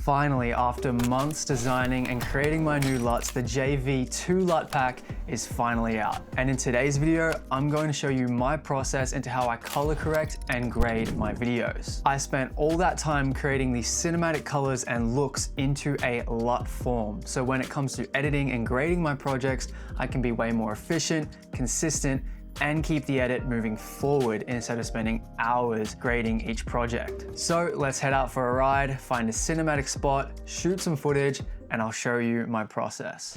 Finally, after months designing and creating my new LUTs, the JV2 Lut Pack is finally out. And in today's video, I'm going to show you my process into how I color correct and grade my videos. I spent all that time creating these cinematic colors and looks into a LUT form. So when it comes to editing and grading my projects, I can be way more efficient, consistent, and keep the edit moving forward instead of spending hours grading each project. So let's head out for a ride, find a cinematic spot, shoot some footage, and I'll show you my process.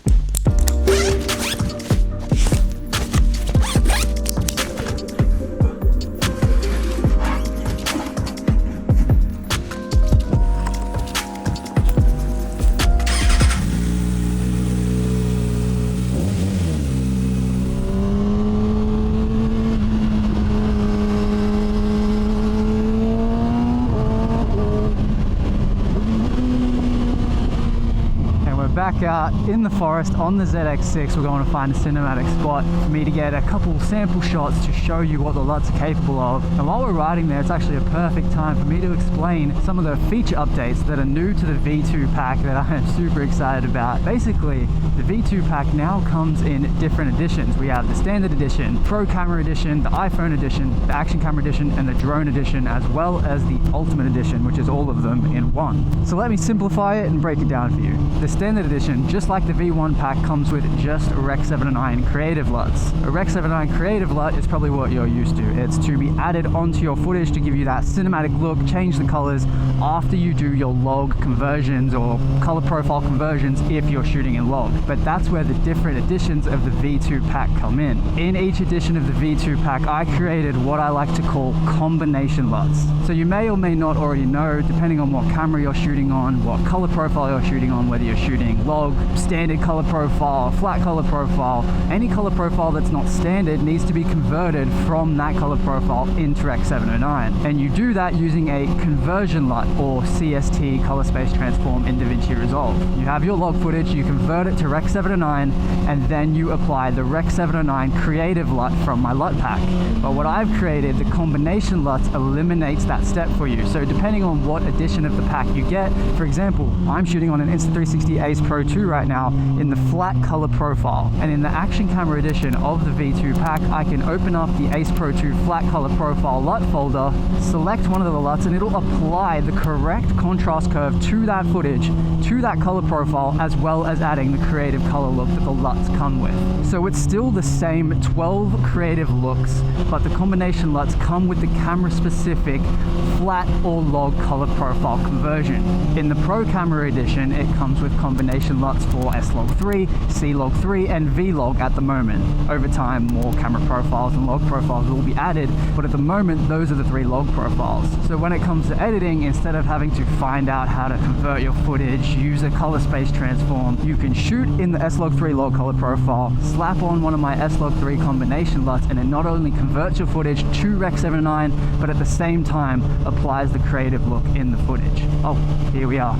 Back out in the forest on the ZX6, we're going to find a cinematic spot for me to get a couple sample shots to show you what the LUTs are capable of. And while we're riding there, it's actually a perfect time for me to explain some of the feature updates that are new to the V2 pack that I am super excited about. Basically, the V2 pack now comes in different editions. We have the standard edition, Pro Camera edition, the iPhone edition, the action camera edition, and the drone edition, as well as the ultimate edition, which is all of them in one. So let me simplify it and break it down for you. The standard edition, just like the V1 pack, comes with just a Rec 709 Creative LUTs. A Rec 709 Creative LUT is probably what you're used to. It's to be added onto your footage to give you that cinematic look, change the colors after you do your log conversions or color profile conversions if you're shooting in log. But that's where the different editions of the V2 pack come in. In each edition of the V2 pack, I created what I like to call combination LUTs. So you may or may not already know, depending on what camera you're shooting on, what color profile you're shooting on, whether you're shooting log, standard color profile, flat color profile, any color profile that's not standard needs to be converted from that color profile into Rec 709. And you do that using a conversion LUT or CST color space transform in DaVinci Resolve. You have your log footage, you convert it to Rec 709, and then you apply the Rec 709 Creative LUT from my LUT pack. But what I've created, the combination LUTs, eliminates that step for you. So depending on what edition of the pack you get, for example, I'm shooting on an Insta360 Ace Pro 2 right now in the flat color profile, and in the action camera edition of the V2 pack, I can open up the Ace Pro 2 flat color profile LUT folder, select one of the LUTs, and it'll apply the correct contrast curve to that footage, to that color profile, as well as adding the creative color look that the LUTs come with. So it's still the same 12 creative looks, but the combination LUTs come with the camera specific flat or log color profile conversion. In the Pro Camera edition, it comes with combination LUTs for S-Log3, C-Log3, and V-Log at the moment. Over time, more camera profiles and log profiles will be added, but at the moment, those are the 3 log profiles. So when it comes to editing, instead of having to find out how to convert your footage, use a color space transform, you can shoot in the S-Log3 log color profile, slap on one of my S-Log3 combination LUTs, and it not only converts your footage to Rec 709, but at the same time applies the creative look in the footage. Oh, here we are.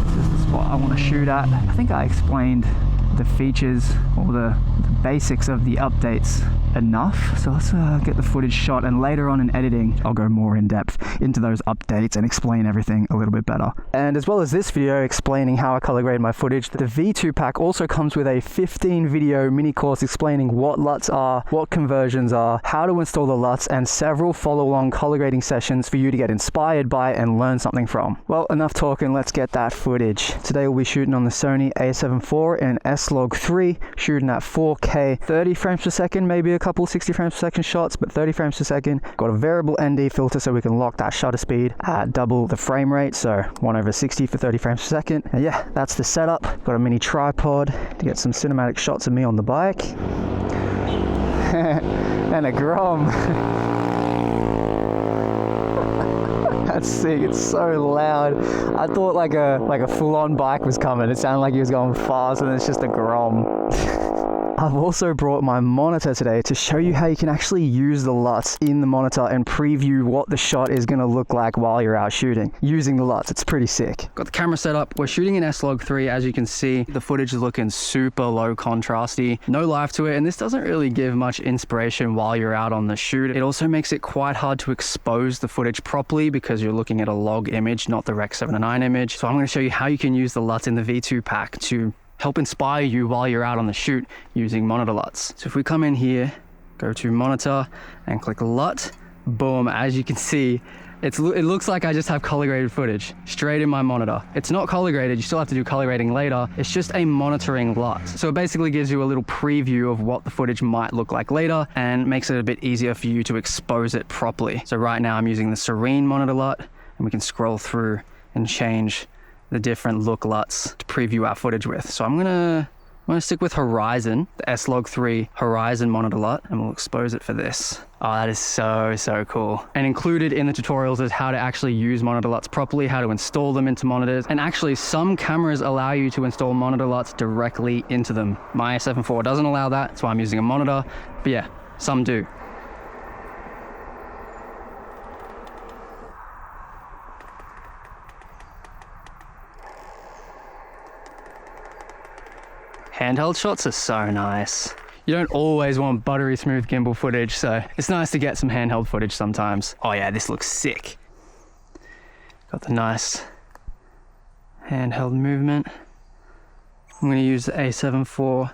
This is the spot I want to shoot at. I think I explained the features or the basics of the updates enough. So let's get the footage shot, and later on in editing, I'll go more in depth into those updates and explain everything a little bit better. And as well as this video explaining how I color grade my footage, the V2 pack also comes with a 15 video mini course explaining what LUTs are, what conversions are, how to install the LUTs, and several follow-along color grading sessions for you to get inspired by and learn something from. Well, enough talking, let's get that footage. Today we'll be shooting on the Sony a7 IV and S-Log3, shooting at 4K, 30 frames per second, maybe a couple 60 frames per second shots, but 30 frames per second. Got a variable ND filter so we can lock that shutter speed at double the frame rate, so 1/60 for 30 frames per second. And yeah, that's the setup. Got a mini tripod to get some cinematic shots of me on the bike. And a Grom. That's sick, it's so loud. I thought like a full-on bike was coming. It sounded like he was going fast, and it's just a Grom. I've also brought my monitor today to show you how you can actually use the LUTs in the monitor and preview what the shot is going to look like while you're out shooting using the LUTs. It's pretty sick. Got the camera set up. We're shooting in S-Log3. As you can see, the footage is looking super low contrasty, no life to it, and this doesn't really give much inspiration while you're out on the shoot. It also makes it quite hard to expose the footage properly because you're looking at a log image, not the Rec 709 image. So I'm going to show you how you can use the LUTs in the V2 pack to help inspire you while you're out on the shoot using monitor LUTs. So if we come in here, go to monitor and click LUT, boom, as you can see, it looks like I just have color graded footage straight in my monitor. It's not color graded, you still have to do color grading later. It's just a monitoring LUT. So it basically gives you a little preview of what the footage might look like later and makes it a bit easier for you to expose it properly. So right now I'm using the Serene monitor LUT, and we can scroll through and change the different look LUTs to preview our footage with. So I'm gonna stick with Horizon, the S-Log3 Horizon monitor LUT, and we'll expose it for this. Oh, that is so cool. And included in the tutorials is how to actually use monitor LUTs properly, how to install them into monitors. And actually some cameras allow you to install monitor LUTs directly into them. My A7 IV doesn't allow that, that's why I'm using a monitor. But yeah, some do. Handheld shots are so nice. You don't always want buttery smooth gimbal footage, so it's nice to get some handheld footage sometimes. Oh yeah, this looks sick. Got the nice handheld movement. I'm gonna use the A7 IV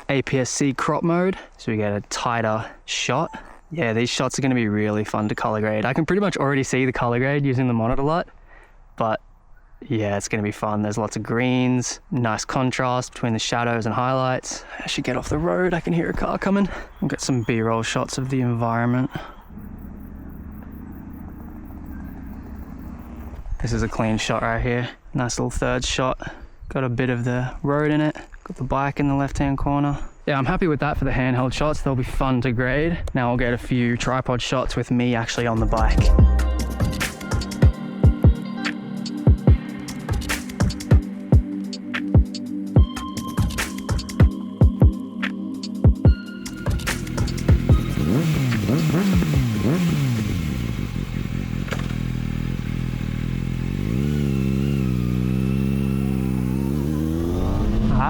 APS-C crop mode, so we get a tighter shot. Yeah, these shots are gonna be really fun to color grade. I can pretty much already see the color grade using the monitor LUT, but yeah, it's gonna be fun. There's lots of greens, nice contrast between the shadows and highlights. I should get off the road, I can hear a car coming. We'll get some B-roll shots of the environment. This is a clean shot right here. Nice little third shot. Got a bit of the road in it. Got the bike in the left-hand corner. Yeah, I'm happy with that for the handheld shots. They'll be fun to grade. Now I'll get a few tripod shots with me actually on the bike.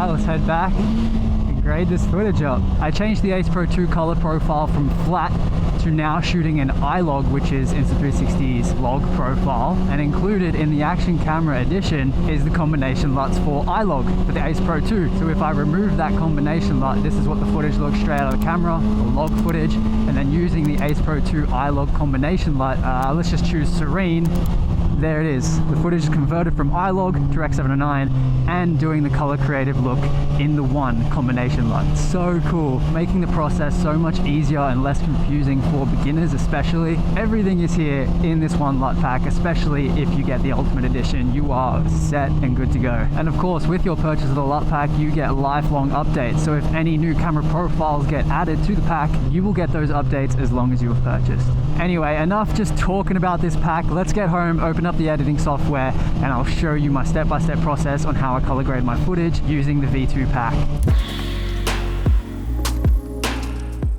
Let's head back and grade this footage up. I changed the Ace Pro 2 color profile from flat to now shooting an iLog, which is Insta360's log profile, and included in the action camera edition is the combination LUTs for iLog for the Ace Pro 2. So if I remove that combination LUT, this is what the footage looks straight out of the camera, the log footage, and then using the Ace Pro 2 iLog combination LUT, let's just choose Serene. There it is. The footage is converted from iLog to Rec 709 and doing the color creative look in the one combination LUT. So cool, making the process so much easier and less confusing for beginners especially. Everything is here in this one LUT pack, especially if you get the Ultimate Edition. You are set and good to go. And of course, with your purchase of the LUT pack, you get lifelong updates. So if any new camera profiles get added to the pack, you will get those updates as long as you have purchased. Anyway, enough just talking about this pack. Let's get home, open up the editing software, and I'll show you my step-by-step process on how I color grade my footage using the V2 pack.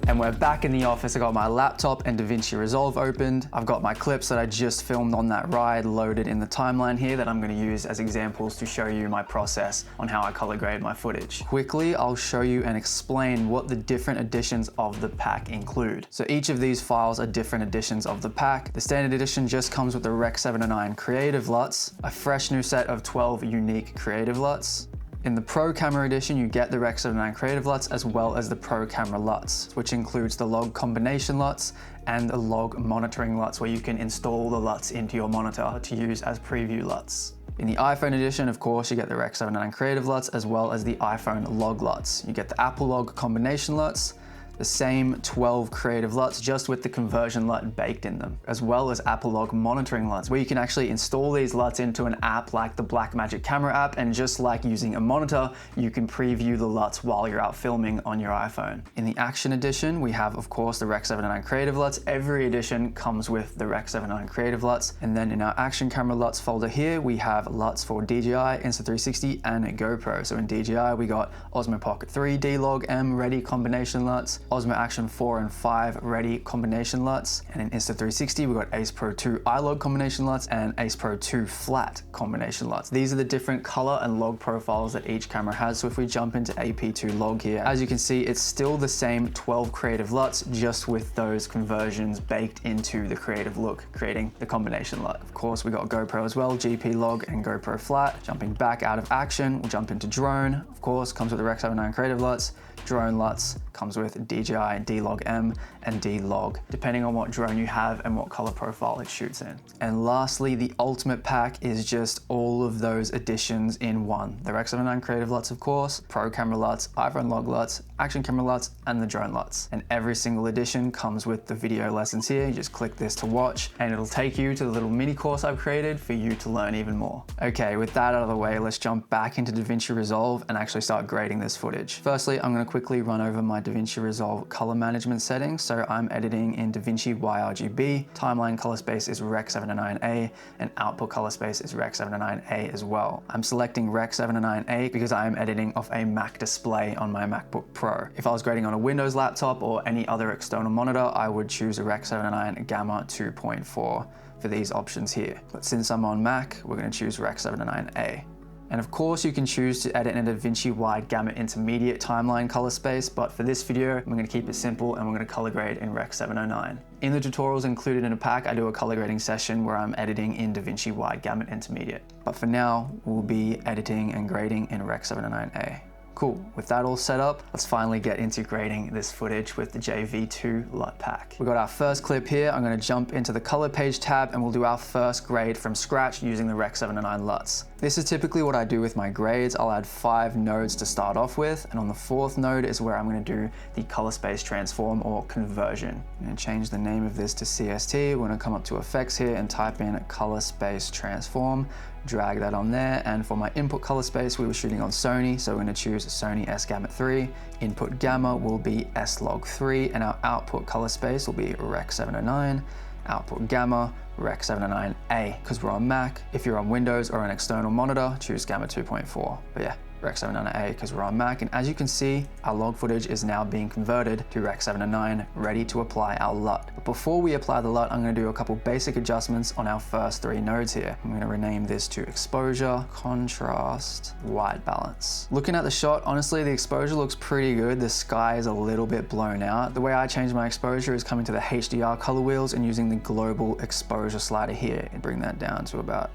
And we're back in the office. I got my laptop and DaVinci Resolve opened. I've got my clips that I just filmed on that ride loaded in the timeline here that I'm going to use as examples to show you my process on how I color grade my footage. Quickly, I'll show you and explain what the different editions of the pack include. So each of these files are different editions of the pack. The standard edition just comes with the Rec 709 Creative LUTs, a fresh new set of 12 unique Creative LUTs. In the Pro Camera Edition, you get the Rec 709 Creative LUTs as well as the Pro Camera LUTs, which includes the log combination LUTs and the log monitoring LUTs, where you can install the LUTs into your monitor to use as preview LUTs. In the iPhone edition, of course, you get the Rec 709 Creative LUTs as well as the iPhone log LUTs. You get the Apple log combination LUTs, the same 12 creative LUTs, just with the conversion LUT baked in them, as well as Apple monitoring LUTs, where you can actually install these LUTs into an app like the Blackmagic camera app, and just like using a monitor, you can preview the LUTs while you're out filming on your iPhone. In the Action Edition, we have, of course, the Rec 709 Creative LUTs. Every edition comes with the Rec 709 Creative LUTs. And then in our Action Camera LUTs folder here, we have LUTs for DJI, Insta360, and GoPro. So in DJI, we got Osmo Pocket 3 D-Log M ready combination LUTs, Osmo Action 4 and 5 ready combination LUTs, and in Insta360, we got Ace Pro 2 iLog combination LUTs and Ace Pro 2 flat combination LUTs. These are the different color and log profiles that each camera has. So if we jump into AP2 log here, as you can see, it's still the same 12 creative LUTs, just with those conversions baked into the creative look, creating the combination LUT. Of course, we got GoPro as well, GP log and GoPro flat. Jumping back out of Action, we'll jump into drone. Of course, comes with the Rec 709 creative LUTs. Drone LUTs comes with DJI D-Log M and D-Log, depending on what drone you have and what color profile it shoots in. And lastly, the ultimate pack is just all of those additions in one. The Rec 709 creative LUTs, of course, Pro camera LUTs, iPhone log LUTs, Action camera LUTs, and the drone LUTs. And every single edition comes with the video lessons here. You just click this to watch, and it'll take you to the little mini course I've created for you to learn even more. Okay, with that out of the way, let's jump back into DaVinci Resolve and actually start grading this footage. Firstly, I'm going to quickly run over my DaVinci Resolve color management settings. So I'm editing in DaVinci YRGB, timeline color space is Rec 709A, and output color space is Rec 709A as well. I'm selecting Rec 709A because I am editing off a Mac display on my MacBook Pro. If I was grading on a Windows laptop or any other external monitor, I would choose a Rec 709 Gamma 2.4 for these options here. But since I'm on Mac, we're going to choose Rec 709A. And of course, you can choose to edit in a DaVinci Wide Gamma Intermediate timeline color space, but for this video, I'm going to keep it simple and we're going to color grade in Rec 709. In the tutorials included in a pack, I do a color grading session where I'm editing in DaVinci Wide Gamma Intermediate. But for now, we'll be editing and grading in Rec 709A. Cool, with that all set up, let's finally get into grading this footage with the JV2 Lut Pack. We got our first clip here. I'm gonna jump into the color page tab and we'll do our first grade from scratch using the Rec 709 LUTs. This is typically what I do with my grades. I'll add 5 nodes to start off with, and on the 4th node is where I'm gonna do the color space transform or conversion. I'm gonna change the name of this to CST. We're gonna come up to effects here and type in color space transform. Drag that on there, and for my input color space, we were shooting on Sony, so we're going to choose Sony S-Gamma 3. Input gamma will be S-Log 3, and our output color space will be Rec 709. Output gamma, Rec 709A, because we're on Mac. If you're on Windows or an external monitor, choose Gamma 2.4. But yeah, Rec 709A because we're on Mac, and as you can see, our log footage is now being converted to Rec 709, ready to apply our LUT. But before we apply the LUT, I'm going to do a couple basic adjustments on our first 3 nodes here. I'm going to rename this to exposure, contrast, white balance. Looking at the shot, honestly, the exposure looks pretty good. The sky is a little bit blown out. The way I change my exposure is coming to the HDR color wheels and using the global exposure slider here and bring that down to about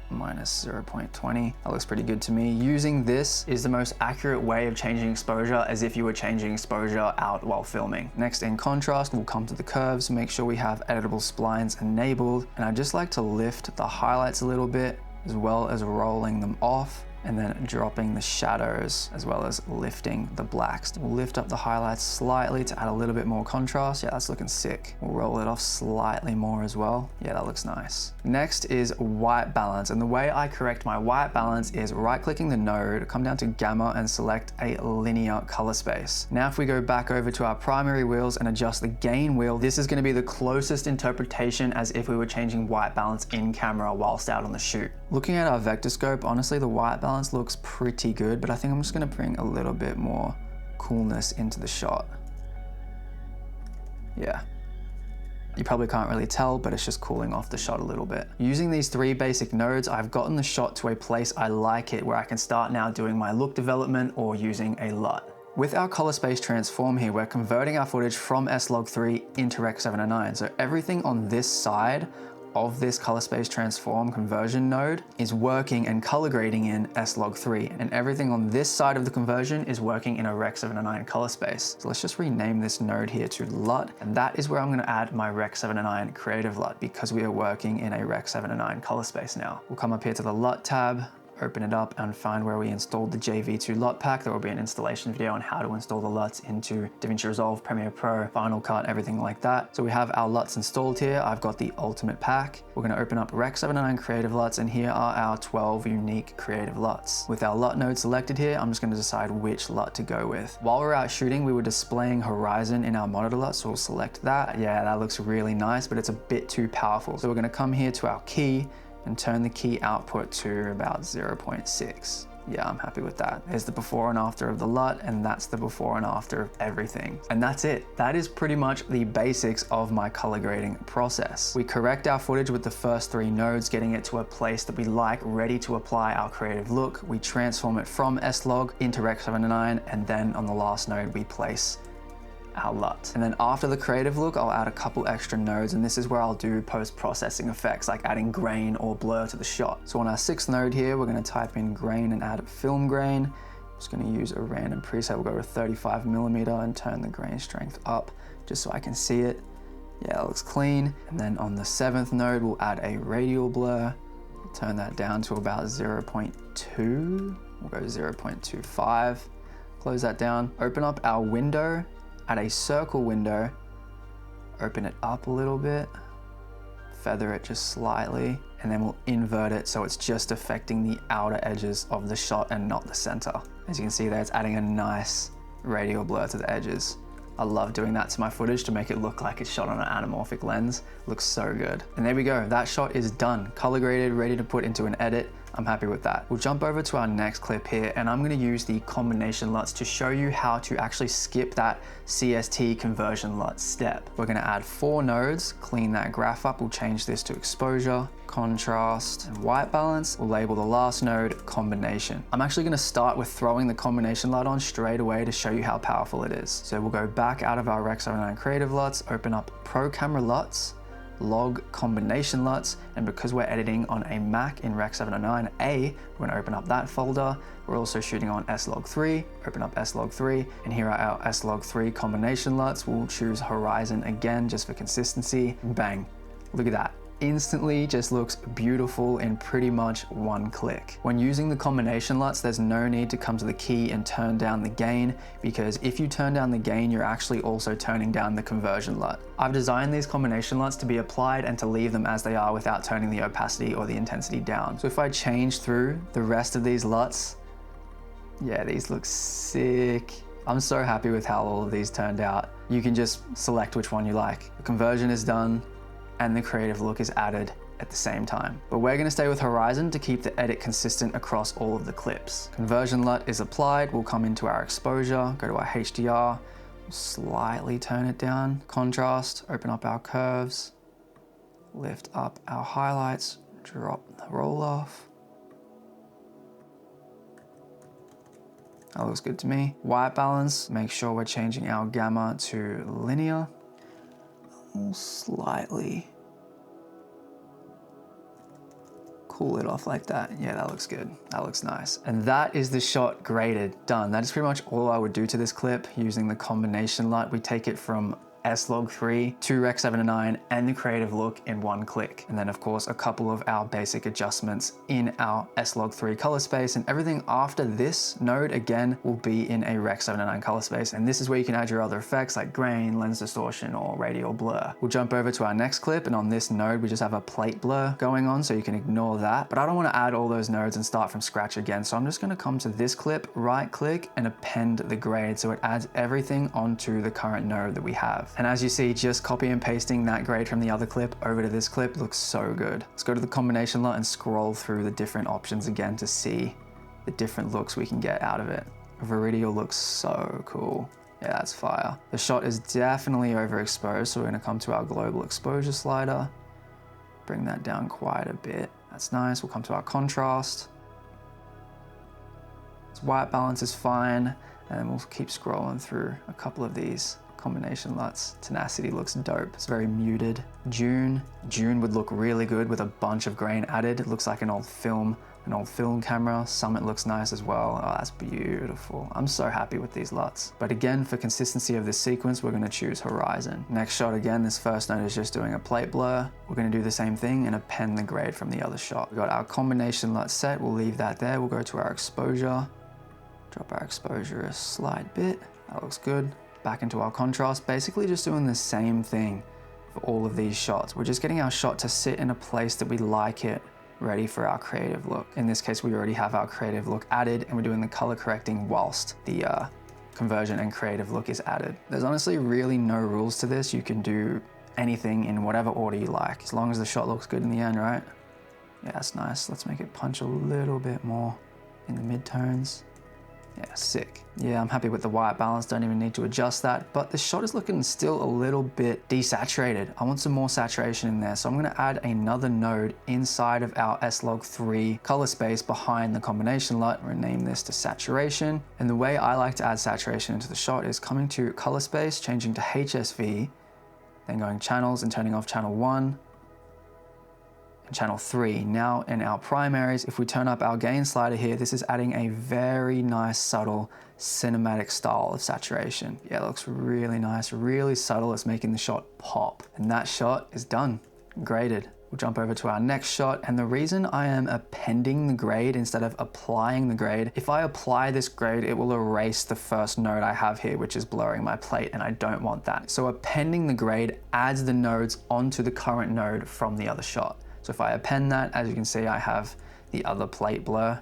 minus 0.20. That looks pretty good to me. Using this is the most accurate way of changing exposure, as if you were changing exposure out while filming. Next, in contrast, we'll come to the curves, make sure we have editable splines enabled, and I just like to lift the highlights a little bit, as well as rolling them off, and then dropping the shadows as well as lifting the blacks. We'll lift up the highlights slightly to add a little bit more contrast. Yeah, that's looking sick. We'll roll it off slightly more as well. Yeah, that looks nice. Next is white balance, and the way I correct my white balance is right-clicking the node, come down to gamma and select a linear color space. Now if we go back over to our primary wheels and adjust the gain wheel, this is going to be the closest interpretation as if we were changing white balance in camera whilst out on the shoot. Looking at our vector scope, honestly the white balance looks pretty good, but I think I'm just going to bring a little bit more coolness into the shot. Yeah. You probably can't really tell, but it's just cooling off the shot a little bit. Using these 3 basic nodes, I've gotten the shot to a place I like it, where I can start now doing my look development or using a LUT. With our color space transform here, we're converting our footage from S-Log 3 into Rec 709. So everything on this side of this color space transform conversion node is working and color grading in S-Log 3, and everything on this side of the conversion is working in a Rec 709 color space. So let's just rename this node here to LUT, and that is where I'm going to add my Rec 709 creative LUT, because we are working in a Rec 709 color space now. We'll come up here to the LUT tab, open it up and find where we installed the JV2 Lut Pack. There will be an installation video on how to install the LUTs into DaVinci Resolve, Premiere Pro, Final Cut, everything like that. So we have our LUTs installed here. I've got the Ultimate Pack. We're going to open up Rec 709 Creative LUTs, and here are our 12 unique creative LUTs. With our LUT node selected here, I'm just going to decide which LUT to go with. While we're out shooting, we were displaying horizon in our monitor LUT, so we'll select that. Yeah, that looks really nice, but it's a bit too powerful. So we're going to come here to our key and turn the key output to about 0.6. Yeah, I'm happy with that. There's the before and after of the LUT, and that's the before and after of everything. And that's it. That is pretty much the basics of my color grading process. We correct our footage with the first 3 nodes, getting it to a place that we like, ready to apply our creative look. We transform it from S-Log into Rec 709, and then on the last node, we place our LUT. And then after the creative look, I'll add a couple extra nodes, and this is where I'll do post-processing effects like adding grain or blur to the shot. So on our 6th node here, we're going to type in grain and add film grain. I'm just going to use a random preset. We'll go with 35mm and turn the grain strength up just so I can see it. Yeah, it looks clean. And then on the 7th node, we'll add a radial blur. We'll turn that down to about 0.2. We'll go 0.25. Close that down. Open up our window. Add a circle window, open it up a little bit, feather it just slightly, and then we'll invert it so it's just affecting the outer edges of the shot and not the center. As you can see there, it's adding a nice radial blur to the edges. I love doing that to my footage to make it look like it's shot on an anamorphic lens. Looks so good. And there we go, that shot is done. Color graded, ready to put into an edit. I'm happy with that. We'll jump over to our next clip here, and I'm gonna use the combination LUTs to show you how to actually skip that CST conversion LUT step. We're gonna add 4 nodes, clean that graph up. We'll change this to exposure, contrast, and white balance. We'll label the last node combination. I'm actually gonna start with throwing the combination LUT on straight away to show you how powerful it is. So we'll go back out of our Rec 709 Creative LUTs, open up Pro Camera LUTs, log combination LUTs, and because we're editing on a Mac in Rec 709A, we're gonna open up that folder. We're also shooting on S-Log3, open up S-Log3, and here are our S-Log3 combination LUTs. We'll choose horizon again just for consistency. Bang, look at that. Instantly just looks beautiful in pretty much one click. When using the combination LUTs, there's no need to come to the key and turn down the gain, because if you turn down the gain, you're actually also turning down the conversion LUT. I've designed these combination LUTs to be applied and to leave them as they are without turning the opacity or the intensity down. So if I change through the rest of these LUTs, yeah, these look sick. I'm so happy with how all of these turned out. You can just select which one you like. The conversion is done, and the creative look is added at the same time. But we're gonna stay with horizon to keep the edit consistent across all of the clips. Conversion LUT is applied. We'll come into our exposure, go to our HDR, slightly turn it down. Contrast, open up our curves, lift up our highlights, drop the roll off. That looks good to me. White balance, make sure we're changing our gamma to linear. Slightly cool it off like that. Yeah, that looks good. That looks nice. And that is the shot graded, done. That is pretty much all I would do to this clip using the combination LUT. We take it from S-Log3 to Rec 709 and the creative look in one click. And then of course, a couple of our basic adjustments in our S-Log3 color space, and everything after this node again will be in a Rec 709 color space. And this is where you can add your other effects like grain, lens distortion, or radial blur. We'll jump over to our next clip, and on this node, we just have a plate blur going on, so you can ignore that. But I don't want to add all those nodes and start from scratch again. So I'm just going to come to this clip, right click, and append the grade. So it adds everything onto the current node that we have. And as you see, just copy and pasting that grade from the other clip over to this clip looks so good. Let's go to the combination LUT and scroll through the different options again to see the different looks we can get out of it. Viridial looks so cool. Yeah, that's fire. The shot is definitely overexposed, so we're gonna come to our global exposure slider, bring that down quite a bit. That's nice. We'll come to our contrast. Its white balance is fine, and then we'll keep scrolling through a couple of these combination LUTs. Tenacity looks dope. It's very muted. June would look really good with a bunch of grain added. It looks like an old film an old film camera. Summit looks nice as well. Oh, that's beautiful. I'm so happy with these LUTs. But again, for consistency of this sequence, we're gonna choose horizon. Next shot, again, this first node is just doing a plate blur. We're gonna do the same thing and append the grade from the other shot. We've got our combination LUT set. We'll leave that there. We'll go to our exposure. Drop our exposure a slight bit. That looks good. Back into our contrast, basically just doing the same thing for all of these shots. We're just getting our shot to sit in a place that we like it, ready for our creative look. In this case, we already have our creative look added, and we're doing the color correcting whilst the conversion and creative look is added. There's honestly really no rules to this. You can do anything in whatever order you like, as long as the shot looks good in the end, right? Yeah, that's nice. Let's make it punch a little bit more in the midtones. Yeah, sick. Yeah, I'm happy with the white balance, don't even need to adjust that, but the shot is looking still a little bit desaturated. I want some more saturation in there, so I'm gonna add another node inside of our S-Log3 color space behind the combination LUT. We're gonna name this to saturation, and the way I like to add saturation into the shot is coming to color space, changing to HSV, then going channels and turning off channel 1, channel 3. Now in our primaries, if we turn up our gain slider here, this is adding a very nice subtle cinematic style of saturation. Yeah, it looks really nice, really subtle. It's making the shot pop. And that shot is done, graded. We'll jump over to our next shot, and the reason I am appending the grade instead of applying the grade, if I apply this grade, it will erase the first node I have here, which is blurring my plate, and I don't want that. So appending the grade adds the nodes onto the current node from the other shot. So if I append that, as you can see, I have the other plate blur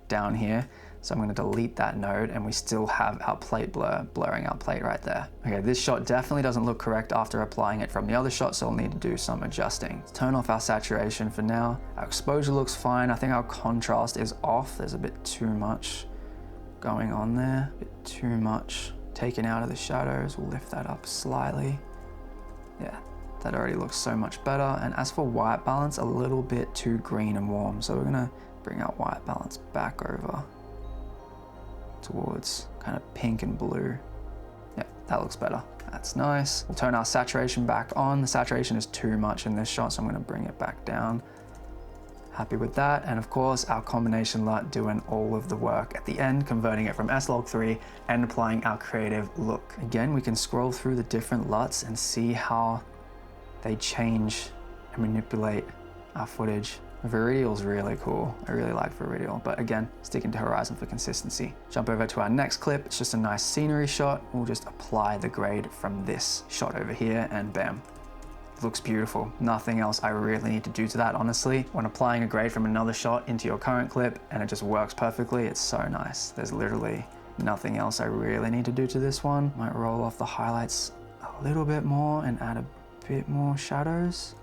down here. So I'm gonna delete that node, and we still have our plate blur blurring our plate right there. Okay, this shot definitely doesn't look correct after applying it from the other shot, so I'll need to do some adjusting. Let's turn off our saturation for now. Our exposure looks fine. I think our contrast is off. There's a bit too much going on there, a bit too much taken out of the shadows. We'll lift that up slightly. Yeah. That already looks so much better. And as for white balance, a little bit too green and warm. So we're gonna bring our white balance back over towards kind of pink and blue. Yeah, that looks better. That's nice. We'll turn our saturation back on. The saturation is too much in this shot, so I'm gonna bring it back down. Happy with that. And of course, our combination LUT doing all of the work at the end, converting it from S-Log3 and applying our creative look. Again, we can scroll through the different LUTs and see how they change and manipulate our footage. Viridial's really cool. I really like Viridial, but again, sticking to horizon for consistency. Jump over to our next clip. It's just a nice scenery shot. We'll just apply the grade from this shot over here, and bam. It looks beautiful. Nothing else I really need to do to that, honestly. When applying a grade from another shot into your current clip and it just works perfectly, it's so nice. There's literally nothing else I really need to do to this one. Might roll off the highlights a little bit more and add a bit more shadows.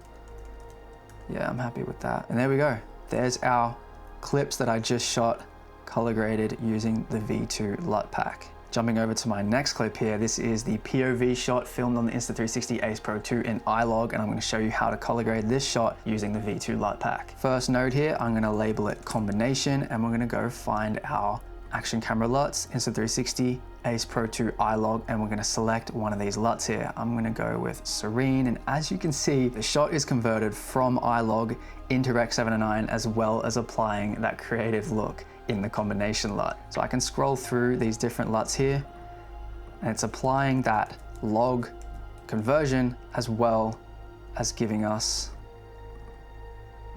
Yeah, I'm happy with that. And there we go. There's our clips that I just shot color graded using the V2 Lut Pack. Jumping over to my next clip here, this is the POV shot filmed on the Insta360 Ace Pro 2 in iLog, and I'm going to show you how to color grade this shot using the V2 Lut Pack. First node here, I'm going to label it combination, and we're going to go find our action camera LUTs, Insta360, Ace Pro 2 iLog, and we're going to select one of these LUTs here. I'm going to go with Serene, and as you can see, the shot is converted from iLog into Rec 709, as well as applying that creative look in the combination LUT. So I can scroll through these different LUTs here, and it's applying that log conversion as well as giving us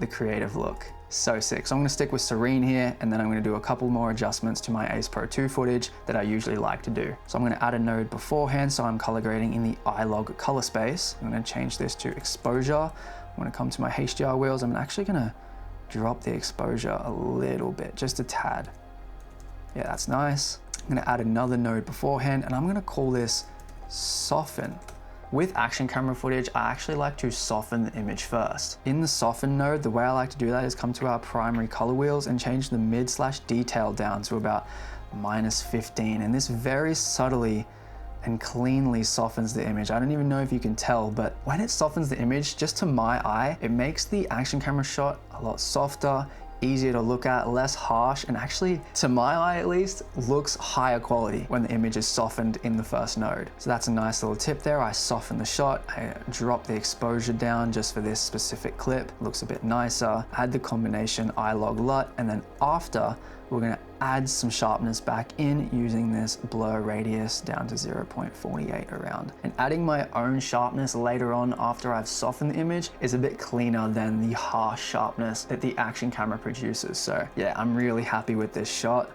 the creative look. So sick. So I'm gonna stick with Serene here, and then I'm gonna do a couple more adjustments to my Ace Pro 2 footage that I usually like to do. So I'm gonna add a node beforehand, so I'm color grading in the iLog color space. I'm gonna change this to exposure. I'm gonna come to my HDR wheels. I'm actually gonna drop the exposure a little bit, just a tad. Yeah, that's nice. I'm gonna add another node beforehand, and I'm gonna call this soften. With action camera footage, I actually like to soften the image first. In the soften node, the way I like to do that is come to our primary color wheels and change the mid/detail down to about -15. And this very subtly and cleanly softens the image. I don't even know if you can tell, but when it softens the image, just to my eye, it makes the action camera shot a lot softer, easier to look at, less harsh, and actually, to my eye at least, looks higher quality when the image is softened in the first node. So that's a nice little tip there. I soften the shot, I drop the exposure down just for this specific clip. Looks a bit nicer. Add the combination iLog LUT, and then after, we're gonna add some sharpness back in using this blur radius down to 0.48 around. And adding my own sharpness later on after I've softened the image is a bit cleaner than the harsh sharpness that the action camera produces. So yeah, I'm really happy with this shot.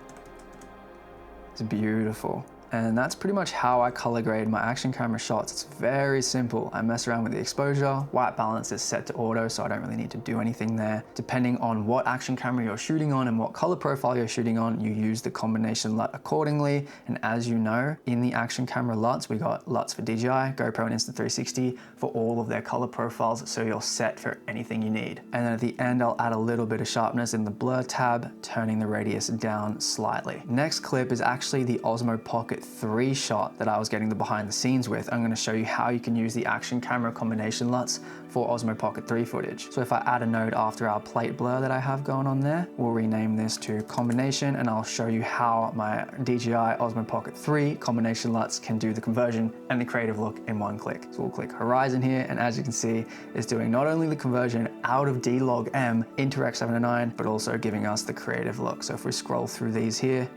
It's beautiful. And that's pretty much how I color grade my action camera shots. It's very simple. I mess around with the exposure. White balance is set to auto, so I don't really need to do anything there. Depending on what action camera you're shooting on and what color profile you're shooting on, you use the combination LUT accordingly. And as you know, in the action camera LUTs, we got LUTs for DJI, GoPro, and Insta360 for all of their color profiles, so you're set for anything you need. And then at the end, I'll add a little bit of sharpness in the blur tab, turning the radius down slightly. Next clip is actually the Osmo Pocket 3 shot that I was getting the behind the scenes with. I'm going to show you how you can use the action camera combination LUTs for Osmo Pocket 3 footage. So if I add a node after our plate blur that I have going on there, we'll rename this to combination, and I'll show you how my DJI Osmo Pocket 3 combination LUTs can do the conversion and the creative look in one click. So we'll click horizon here, and as you can see, it's doing not only the conversion out of D-Log M into Rec 709, but also giving us the creative look. So if we scroll through these here,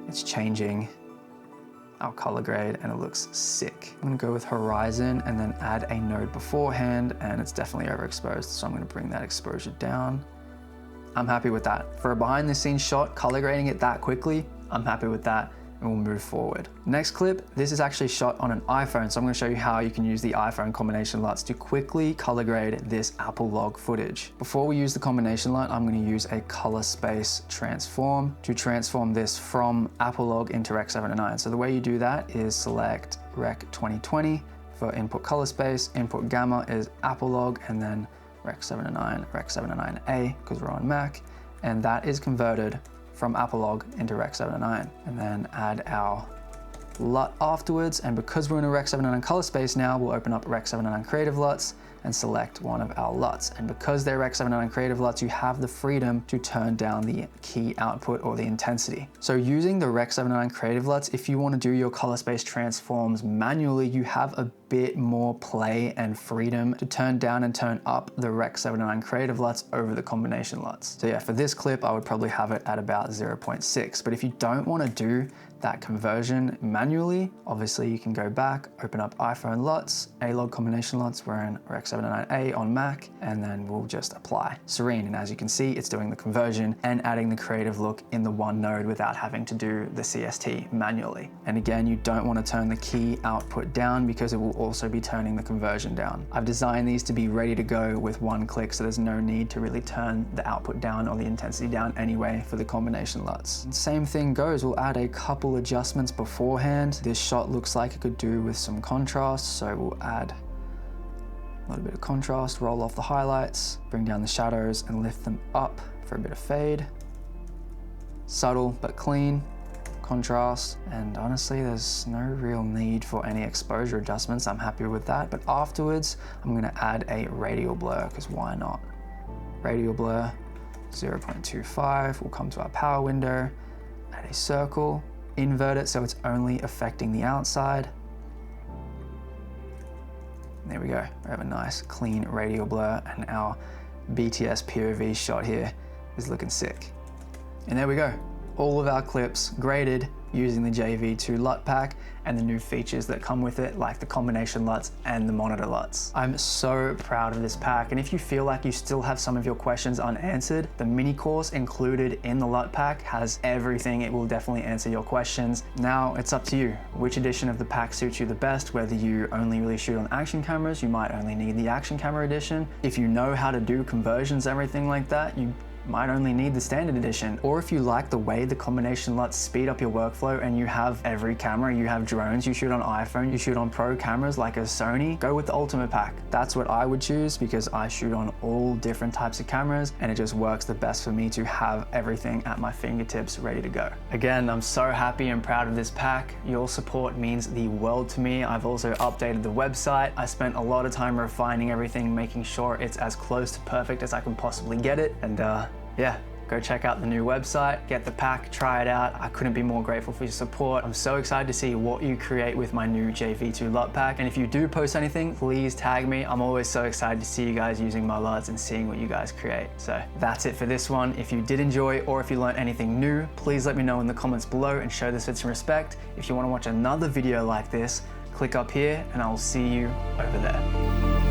it's changing our color grade and it looks sick. I'm gonna go with horizon and then add a node beforehand, and it's definitely overexposed, so I'm gonna bring that exposure down. I'm happy with that. For a behind the scenes shot, color grading it that quickly, I'm happy with that, and we'll move forward. Next clip, this is actually shot on an iPhone, so I'm gonna show you how you can use the iPhone combination LUTs to quickly color grade this Apple log footage. Before we use the combination LUT, I'm gonna use a color space transform to transform this from Apple log into Rec 709. So the way you do that is select Rec 2020 for input color space, input gamma is Apple log, and then Rec 709, Rec 709A, because we're on Mac, and that is converted from Apple log into Rec 709, and then add our LUT afterwards. And because we're in a Rec 709 color space now, we'll open up Rec 709 Creative LUTs and select one of our LUTs. And because they're Rec 709 Creative LUTs, you have the freedom to turn down the key output or the intensity. So using the Rec 709 Creative LUTs, if you want to do your color space transforms manually, you have a bit more play and freedom to turn down and turn up the Rec 709 Creative LUTs over the combination LUTs. So yeah, for this clip, I would probably have it at about 0.6. But if you don't want to do that conversion manually, obviously you can go back, open up iPhone LUTs, A-log combination LUTs, we're in Rec 709A on Mac, and then we'll just apply. Serene, and as you can see, it's doing the conversion and adding the creative look in the one node without having to do the CST manually. And again, you don't want to turn the key output down because it will also be turning the conversion down. I've designed these to be ready to go with one click, so there's no need to really turn the output down or the intensity down anyway for the combination LUTs. And same thing goes, we'll add a couple adjustments beforehand. This shot looks like it could do with some contrast, so we'll add a little bit of contrast, roll off the highlights, bring down the shadows and lift them up for a bit of fade. Subtle but clean, contrast, and honestly there's no real need for any exposure adjustments. I'm happy with that, but afterwards I'm going to add a radial blur, because why not? Radial blur 0.25, we'll come to our power window, add a circle, invert it so it's only affecting the outside. There we go, we have a nice clean radial blur, and our BTS POV shot here is looking sick. And there we go, all of our clips graded using the JV2 Lut Pack and the new features that come with it, like the combination LUTs and the monitor LUTs. I'm so proud of this pack, and if you feel like you still have some of your questions unanswered, the mini course included in the Lut Pack has everything. It will definitely answer your questions. Now it's up to you. Which edition of the pack suits you the best? Whether you only really shoot on action cameras, you might only need the action camera edition. If you know how to do conversions, everything like that, you might only need the standard edition. Or if you like the way the combination LUTs speed up your workflow and you have every camera, you have drones, you shoot on iPhone, you shoot on pro cameras like a Sony, go with the Ultimate Pack. That's what I would choose, because I shoot on all different types of cameras and it just works the best for me to have everything at my fingertips ready to go. Again, I'm so happy and proud of this pack. Your support means the world to me. I've also updated the website. I spent a lot of time refining everything, making sure it's as close to perfect as I can possibly get it. And yeah, go check out the new website, get the pack, try it out. I couldn't be more grateful for your support. I'm so excited to see what you create with my new JV2 Lut Pack. And if you do post anything, please tag me. I'm always so excited to see you guys using my LUTs and seeing what you guys create. So that's it for this one. If you did enjoy, or if you learned anything new, please let me know in the comments below and show this with some respect. If you want to watch another video like this, click up here and I'll see you over there.